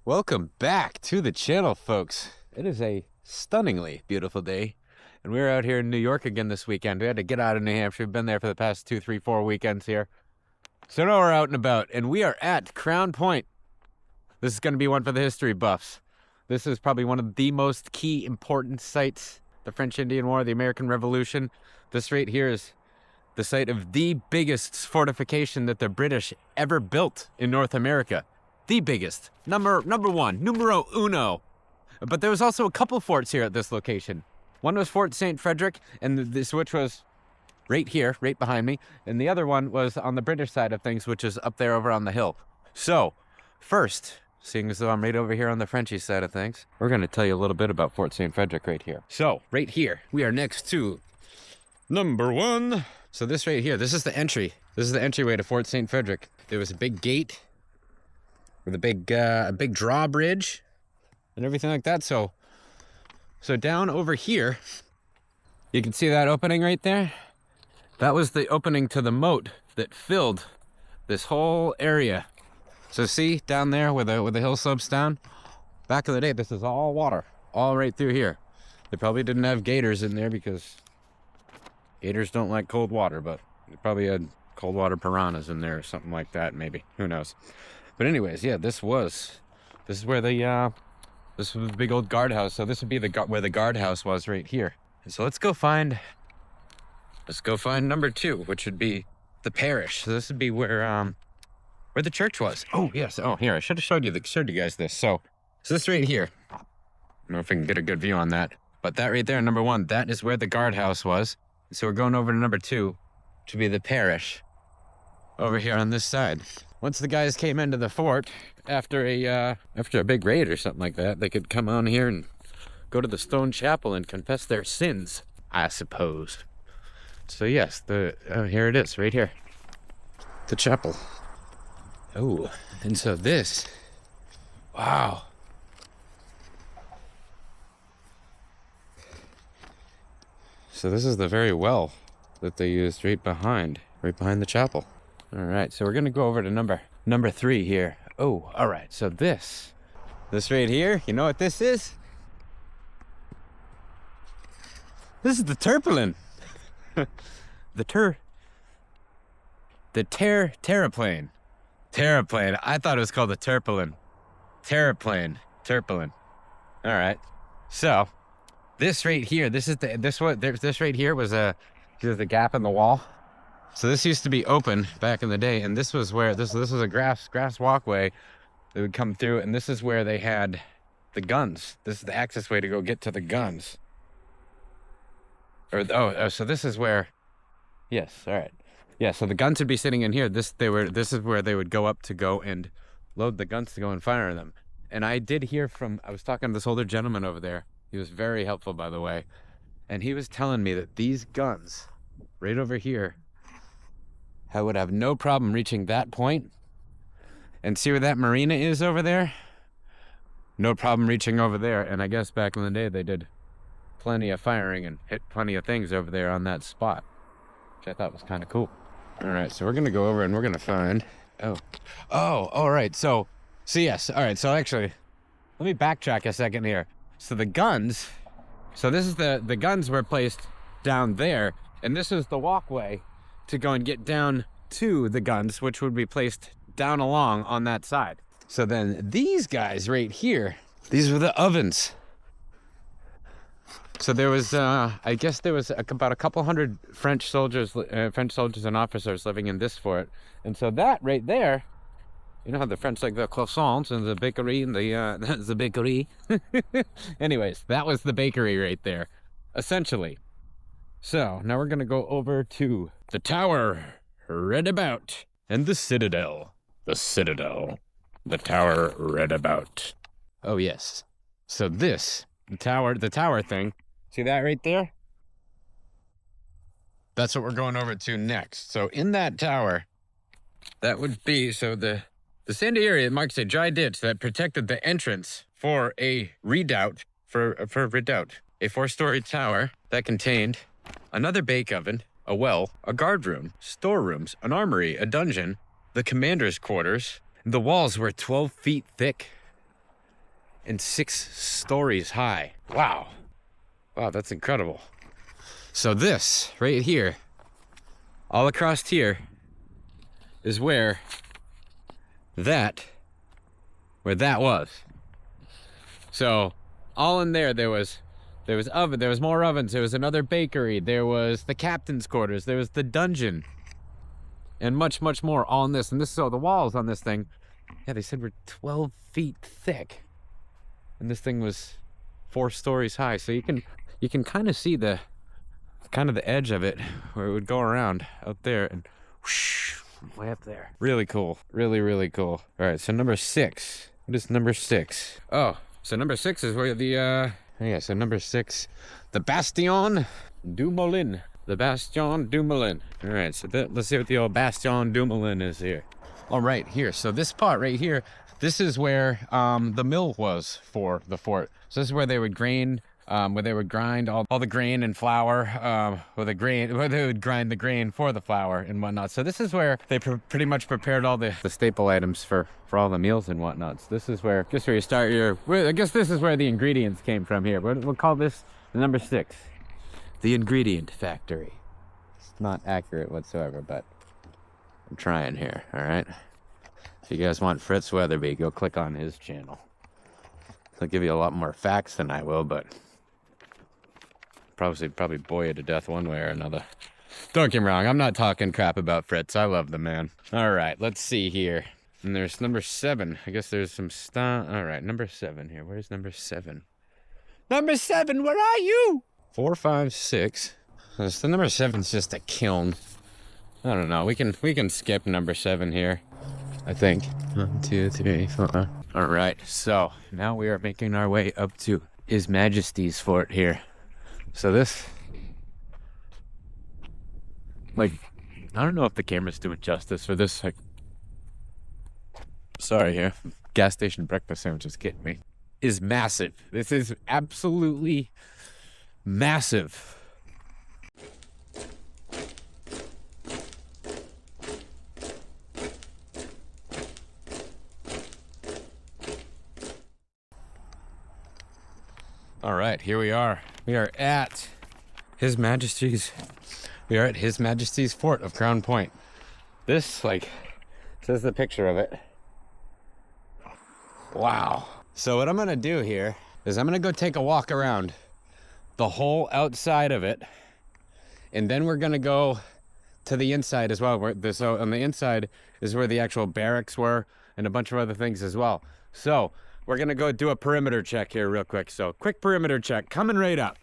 Welcome back to the channel, folks. It is a stunningly beautiful day, and we're out here in New York again this weekend. We had to get out of New Hampshire. We've been there for the past 2, 3, 4 weekends here. So now we're out and about, and we are at Crown Point. This is going to be one for the history buffs. This is probably one of the most key important sites, the French Indian War, the American Revolution. This right here is the site of the biggest fortification that the British ever built in North America. The biggest, number one, numero uno. But there was also a couple forts here at this location. One was Fort St. Frederic, and this which was right here, right behind me. And the other one was on the British side of things, which is up there over on the hill. So, first, seeing as though I'm right over here on the Frenchy side of things, we're going to tell you a little bit about Fort St. Frederic right here. So, right here, we are next to number one. So this right here, this is the entry. This is the entryway to Fort St. Frederic. There was a big gate with a big drawbridge and everything like that. So down over here, you can see that opening right there. That was the opening to the moat that filled this whole area. So see down there where the hill slopes down? Back in the day, this is all water, all right through here. They probably didn't have gators in there because gators don't like cold water, but they probably had cold water piranhas in there or something like that, maybe. Who knows? But anyways, yeah, this is where this was the big old guardhouse. So this would be where the guardhouse was right here. And so let's go find number two, which would be the parish. So this would be where the church was. Oh yes. Oh, here, I should have showed you guys this. So this right here. I don't know if I can get a good view on that, but that right there, number one, that is where the guardhouse was. So we're going over to number two, to be the parish, over here on this side. Once the guys came into the fort after a big raid or something like that, they could come on here and go to the stone chapel and confess their sins, I suppose. So yes, here it is, right here, the chapel. Oh, and so this, wow. So this is the very well that they used right behind the chapel. All right, so we're gonna go over to number three here. Oh, all right, so this right here, you know what this is? This is the terraplane. Terraplane. Terraplane. I thought it was called the terraplane. Terraplane. All right, so this right here, this right here was there's a gap in the wall. So this used to be open back in the day, and this was where this was a grass walkway that would come through, and this is where they had the guns. This is the access way to go get to the guns. So this is where, yes, all right, yeah. So the guns would be sitting in here. This is where they would go up to go and load the guns to go and fire them. And I was talking to this older gentleman over there. He was very helpful, by the way, and he was telling me that these guns right over here, I would have no problem reaching that point. And see where that marina is over there? No problem reaching over there. And I guess back in the day, they did plenty of firing and hit plenty of things over there on that spot, which I thought was kind of cool. All right, so we're going to go over and we're going to find... Oh, all right. So yes. All right, so actually, let me backtrack a second here. So the guns... So this is the guns were placed down there, and this is the walkway to go and get down to the guns, which would be placed down along on that side. So then these guys right here, these were the ovens. So there was, I guess there was about a couple hundred French soldiers and officers living in this fort. And so that right there, you know how the French like the croissants and the bakery and the bakery. Anyways, that was the bakery right there, essentially. So now we're gonna go over to the tower, read about, and the citadel. The tower read about. Oh yes. So the tower thing, see that right there? That's what we're going over to next. So in that tower, that would be, so the sandy area marks a dry ditch that protected the entrance for a redoubt, a 4-story tower that contained another bake oven, a well, a guard room, storerooms, an armory, a dungeon, the commander's quarters. The walls were 12 feet thick. and 6 stories high. Wow. Wow, that's incredible. So this right here, all across here, is where that was. So all in there, there was more ovens, there was another bakery, there was the captain's quarters, there was the dungeon, and much more all in this. And this, so the walls on this thing, yeah, they said were 12 feet thick, and this thing was 4 stories high. So you can kind of see the edge of it where it would go around out there and whoosh, way up there. Really cool. Really cool. All right, so number 6. What is number 6? Oh, so number 6 is where so number 6, the Bastion du Moulin. The Bastion du Moulin. All right, so let's see what the old Bastion du Moulin is here. All right, here. So this part right here, this is where the mill was for the fort. So this is where they would grind all the grain and flour, where they would grind the grain for the flour and whatnot. So this is where they pretty much prepared all the staple items for all the meals and whatnot. So this is where you start I guess this is where the ingredients came from here. We'll call this the number 6, the ingredient factory. It's not accurate whatsoever, but I'm trying here, all right? If you guys want Fritz Weatherby, go click on his channel. He'll give you a lot more facts than I will, but probably bore you to death one way or another. Don't get me wrong, I'm not talking crap about Fritz. I love the man. All right, let's see here. And there's number 7. I guess there's some stuff. All right, number 7 here. Where's number 7? Number 7, where are you? 4, 5, 6. So number 7's just a kiln. I don't know. We can skip number 7 here, I think. 1, 2, 3, 4. All right, so now we are making our way up to His Majesty's fort here. So this, like, I don't know if the camera's doing justice for this. Like, sorry here, gas station breakfast sandwiches getting me. Is massive. This is absolutely massive. All right, here we are. We are at His Majesty's fort of Crown Point. This, like, says the picture of it. Wow. So what I'm gonna do here is I'm gonna go take a walk around the whole outside of it, and then we're gonna go to the inside as well. So on the inside is where the actual barracks were and a bunch of other things as well. So we're gonna go do a perimeter check here real quick. So quick perimeter check coming right up.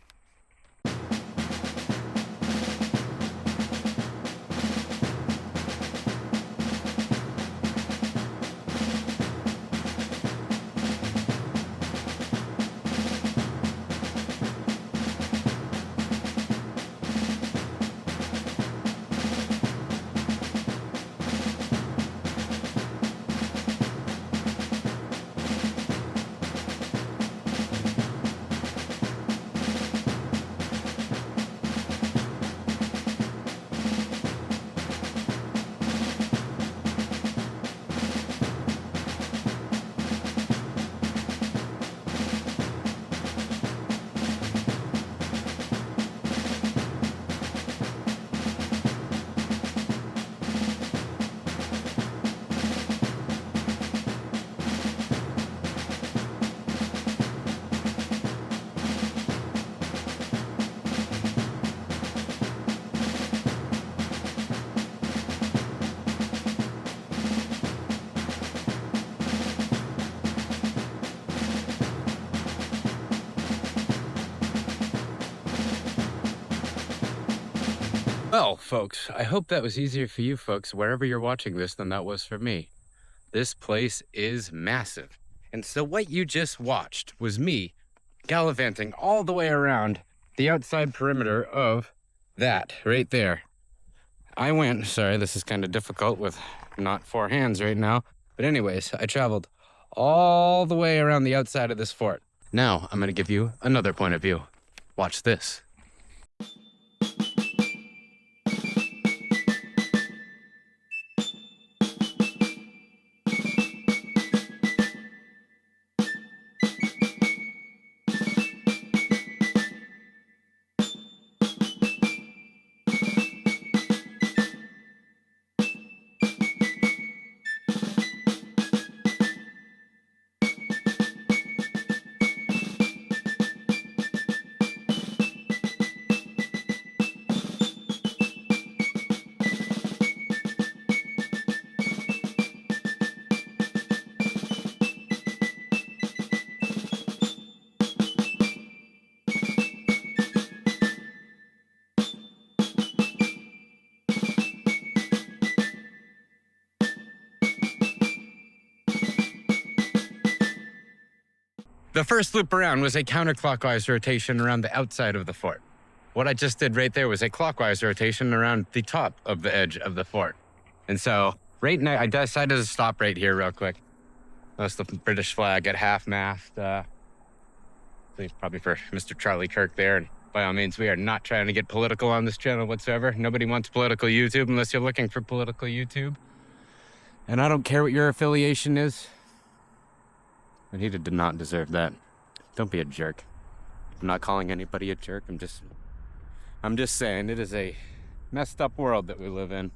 Well, folks, I hope that was easier for you folks, wherever you're watching this, than that was for me. This place is massive. And so what you just watched was me gallivanting all the way around the outside perimeter of that right there. Sorry, this is kind of difficult with not 4 hands right now. But anyways, I traveled all the way around the outside of this fort. Now I'm gonna give you another point of view. Watch this. The first loop around was a counterclockwise rotation around the outside of the fort. What I just did right there was a clockwise rotation around the top of the edge of the fort. And so right now, I decided to stop right here real quick. That's the British flag at half-mast. Probably for Mr. Charlie Kirk there. And by all means, we are not trying to get political on this channel whatsoever. Nobody wants political YouTube unless you're looking for political YouTube. And I don't care what your affiliation is. But he did not deserve that. Don't be a jerk. I'm not calling anybody a jerk. I'm just saying it is a messed up world that we live in.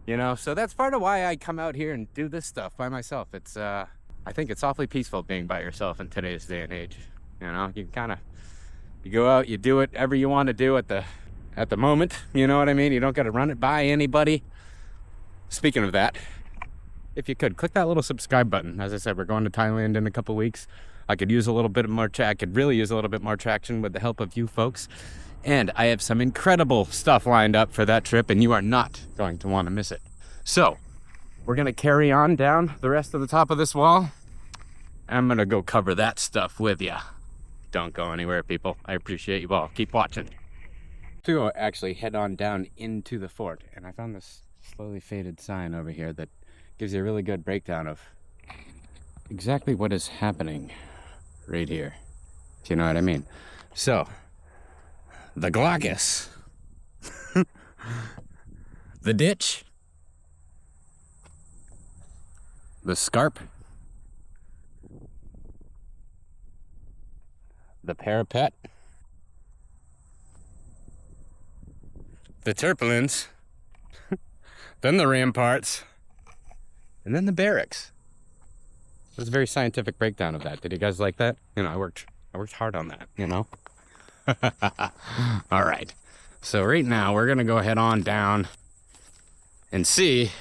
You know, so that's part of why I come out here and do this stuff by myself. It's I think it's awfully peaceful being by yourself in today's day and age. You know, you go out, you do whatever you want to do at the moment. You know what I mean? You don't got to run it by anybody. Speaking of that, if you could click that little subscribe button. As I said, we're going to Thailand in a couple weeks. I could use a little bit more I could really use a little bit more traction with the help of you folks. And I have some incredible stuff lined up for that trip, and you are not going to want to miss it. So, we're going to carry on down the rest of the top of this wall. I'm going to go cover that stuff with you. Don't go anywhere, people. I appreciate you all. Keep watching. To actually head on down into the fort, and I found this slowly faded sign over here that gives you a really good breakdown of exactly what is happening right here. Do you know what I mean? So, the Glaucus, the ditch, the scarp, the parapet, the tarpaulins, then the ramparts, and then the barracks. It was a very scientific breakdown of that. Did you guys like that? You know, I worked hard on that, you know? All right. So right now we're going to go head on down and see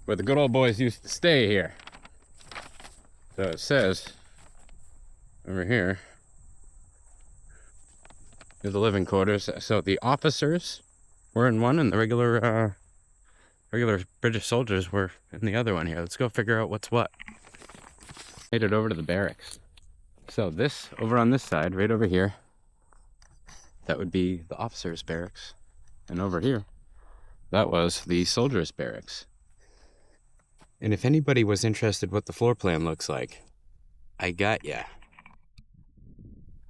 where the good old boys used to stay here. So it says over here, here's the living quarters. So the officers were in one and the regular British soldiers were in the other one here. Let's go figure out what's what. Made it over to the barracks. So this, over on this side, right over here, that would be the officers' barracks. And over here, that was the soldiers' barracks. And if anybody was interested what the floor plan looks like, I got ya.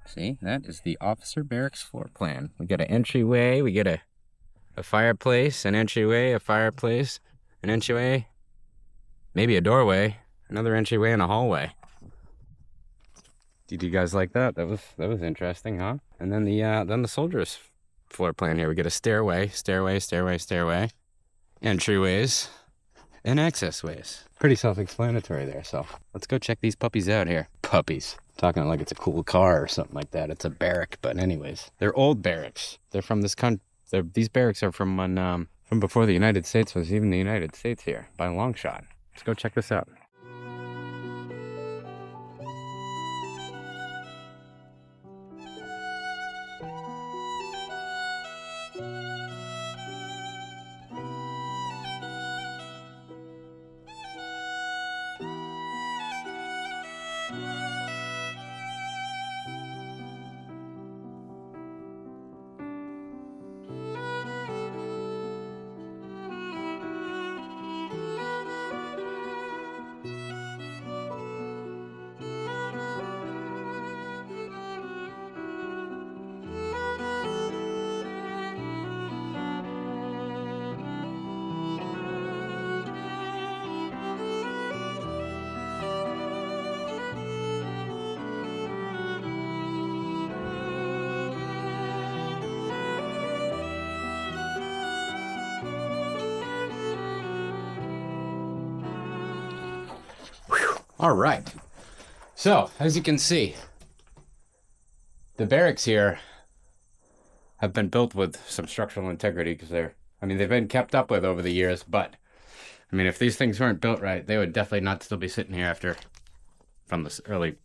See, that is the officer barracks floor plan. We got an entryway, we get a fireplace, an entryway, a fireplace, an entryway, maybe a doorway, another entryway, and a hallway. Did you guys like that? That was interesting, huh? And then the soldiers' floor plan here. We get a stairway, entryways, and access ways. Pretty self-explanatory there. So let's go check these puppies out here. Puppies. Talking like it's a cool car or something like that. It's a barrack, but anyways, they're old barracks. They're from this country. These barracks are from before the United States was even the United States here by a long shot. Let's go check this out. All right. So, as you can see, the barracks here have been built with some structural integrity because they've been kept up with over the years, but I mean, if these things weren't built right, they would definitely not still be sitting here from the early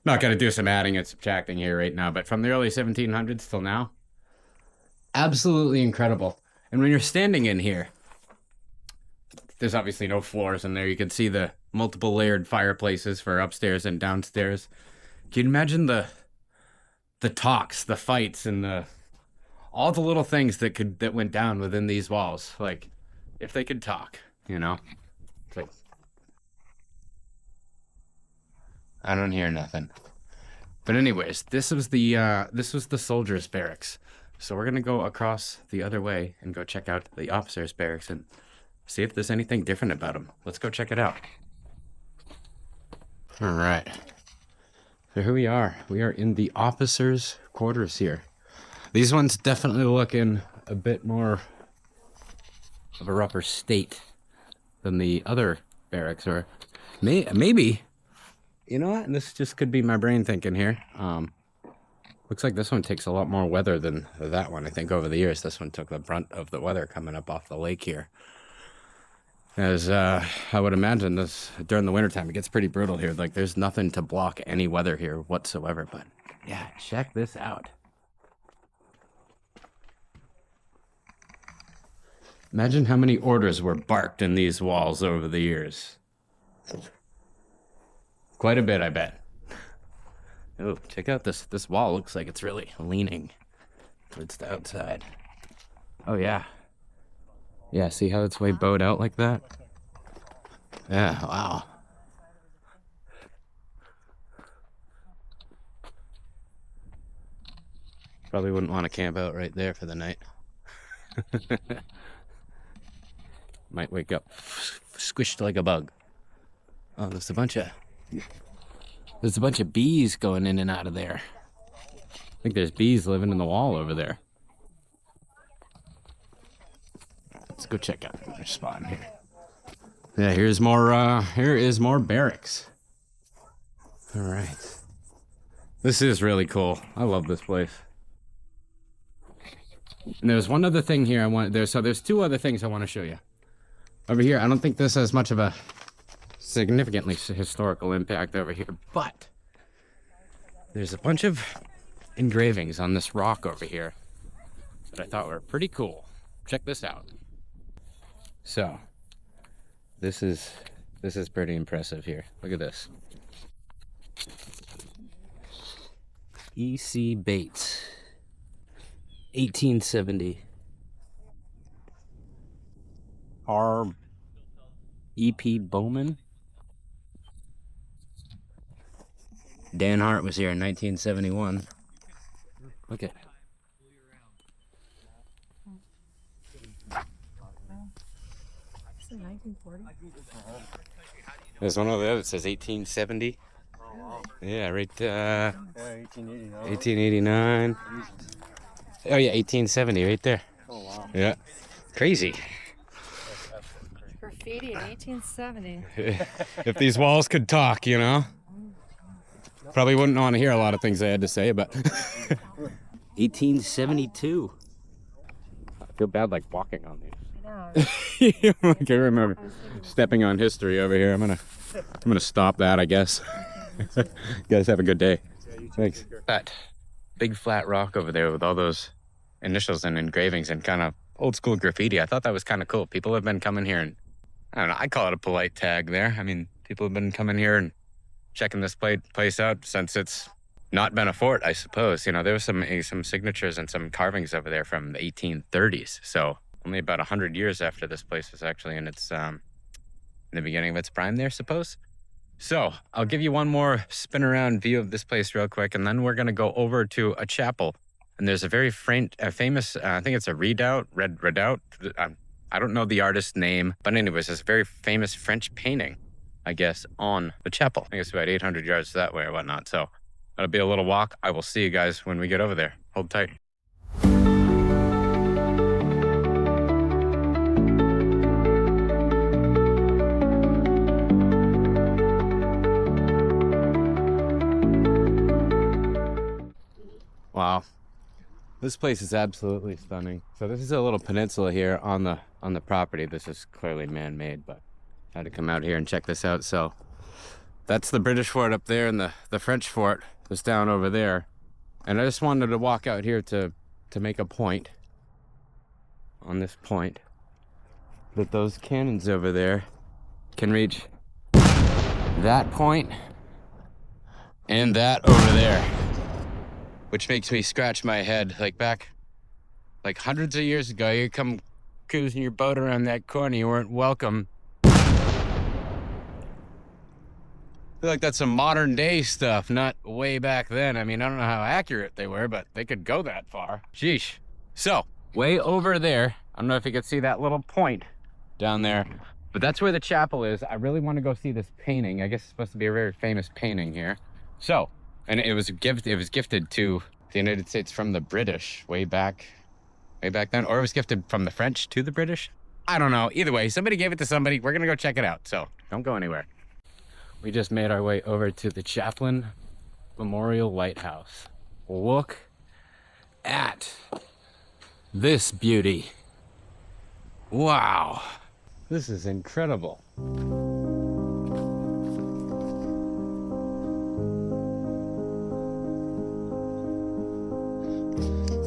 not going to do some adding and subtracting here right now, but from the early 1700s till now, absolutely incredible. And when you're standing in here, there's obviously no floors in there. You can see the multiple layered fireplaces for upstairs and downstairs. Can you imagine the talks, the fights, and all the little things that went down within these walls? Like, if they could talk, you know? It's like, I don't hear nothing. But anyways, this was the soldiers' barracks. So we're gonna go across the other way and go check out the officers' barracks and see if there's anything different about them. Let's go check it out. All right. So here we are. We are in the officers' quarters here. These ones definitely look in a bit more of a rougher state than the other barracks, or maybe. You know what? This just could be my brain thinking here. Looks like this one takes a lot more weather than that one. I think over the years, this one took the brunt of the weather coming up off the lake here. As I would imagine, this during the wintertime, it gets pretty brutal here. Like, there's nothing to block any weather here whatsoever. But yeah, check this out. Imagine how many orders were barked in these walls over the years. Quite a bit, I bet. Oh, check out this wall. Looks like it's really leaning towards the outside. Oh, yeah. Yeah, see how it's way bowed out like that? Yeah, wow. Probably wouldn't want to camp out right there for the night. Might wake up squished like a bug. Oh, there's a bunch of bees going in and out of there. I think there's bees living in the wall over there. Let's go check out another spot here. Yeah, here is more barracks. All right. This is really cool. I love this place. And there's one other thing here there's two other things I want to show you. Over here, I don't think this has much of a significantly historical impact over here, but there's a bunch of engravings on this rock over here that I thought were pretty cool. Check this out. So this is pretty impressive here. Look at this. E.C. Bates, 1870. R. E.P. Bowman. Dan Hart was here in 1971. Look at. There's one over there that says 1870. Yeah, right. 1889. Oh yeah, 1870 right there. Oh wow. Yeah, crazy. Graffiti in 1870. If these walls could talk, you know. Probably wouldn't want to hear a lot of things I had to say, but 1872. I feel bad like walking on these. I can't remember stepping on history over here. I'm gonna stop that, I guess. You guys have a good day. Thanks. That big flat rock over there with all those initials and engravings and kind of old school graffiti. I thought that was kind of cool. People have been coming here and I don't know. I call it a polite tag there. I mean, people have been coming here and checking this place out since it's not been a fort, I suppose. You know, there was some signatures and some carvings over there from the 1830s. So only about 100 years after this place was actually in its in the beginning of its prime there, suppose. So I'll give you one more spin around view of this place real quick, and then we're going to go over to a chapel. And there's a very famous, I think it's a redoubt. I don't know the artist's name, but anyways, it's a very famous French painting, I guess, on the chapel. I think it's about 800 yards that way or whatnot. So that'll be a little walk. I will see you guys when we get over there. Hold tight. Wow, this place is absolutely stunning. So this is a little peninsula here on the property. This is clearly man-made, but I had to come out here and check this out. So that's the British fort up there, and the French fort is down over there. And I just wanted to walk out here to make a point on this point that those cannons over there can reach that point and that over there, which makes me scratch my head. Like back, like hundreds of years ago, you come cruising your boat around that corner, you weren't welcome. I feel like that's some modern day stuff, not way back then. I mean, I don't know how accurate they were, but they could go that far. Sheesh. So, way over there, I don't know if you can see that little point down there, but that's where the chapel is. I really want to go see this painting. I guess it's supposed to be a very famous painting here. So, and it was gifted to the United States from the British way back then, or it was gifted from the French to the British. I don't know. Either way, somebody gave it to somebody. We're gonna go check it out, so don't go anywhere. We just made our way over to the Champlain Memorial Lighthouse. Look at this beauty. Wow, this is incredible.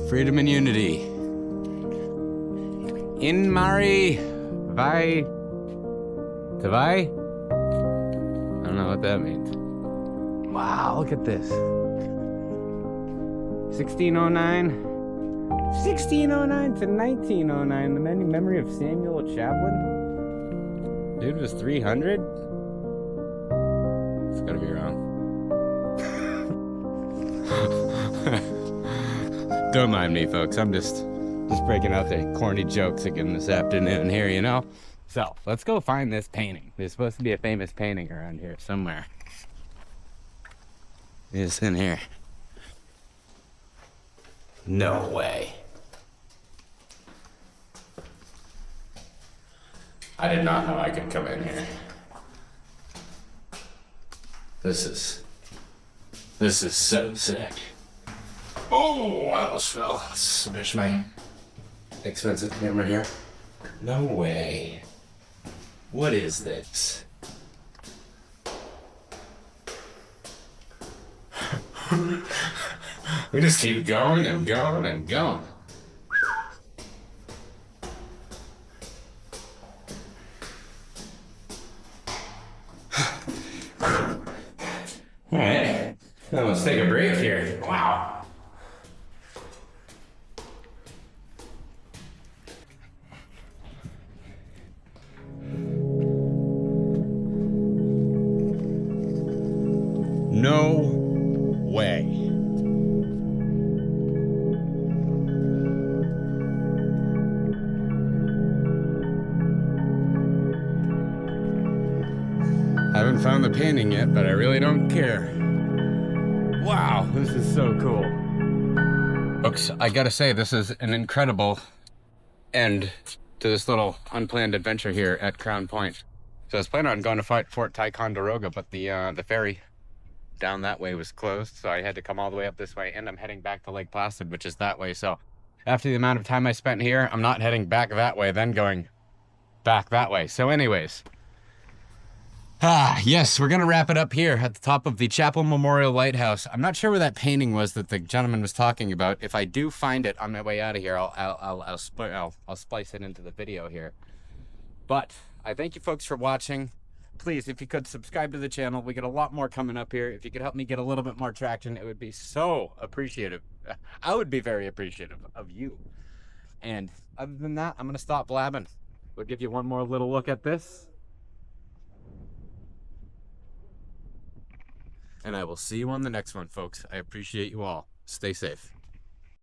Freedom and unity. In Mari Vai Tavai? I don't know what that means. Wow, look at this. 1609 to 1909. The memory of Samuel Champlain. Dude was 300? It's gotta be wrong. Don't mind me, folks. I'm just breaking out the corny jokes again this afternoon here, you know? So, let's go find this painting. There's supposed to be a famous painting around here somewhere. It's in here. No way. I did not know I could come in here. This is so sick. Oh, I almost fell. Smash my expensive camera here. No way. What is this? We just keep going and going and going. All right, now let's take a break here. Wow. No way. Haven't found the painting yet, but I really don't care. Wow, this is so cool. Folks, I gotta say, this is an incredible end to this little unplanned adventure here at Crown Point. So I was planning on going to fight Fort Ticonderoga, but the ferry down that way was closed, so I had to come all the way up this way, and I'm heading back to Lake Placid, which is that way. So after the amount of time I spent here, I'm not heading back that way, then going back that way. So anyways, yes, we're gonna wrap it up here at the top of the Champlain Memorial Lighthouse. I'm not sure where that painting was that the gentleman was talking about. If I do find it on my way out of here, I'll splice it into the video here. But I thank you folks for watching. Please, if you could subscribe to the channel, we get a lot more coming up here. If you could help me get a little bit more traction, it would be so appreciative. I would be very appreciative of you. And other than that, I'm gonna stop blabbing. We'll give you one more little look at this. And I will see you on the next one, folks. I appreciate you all. Stay safe.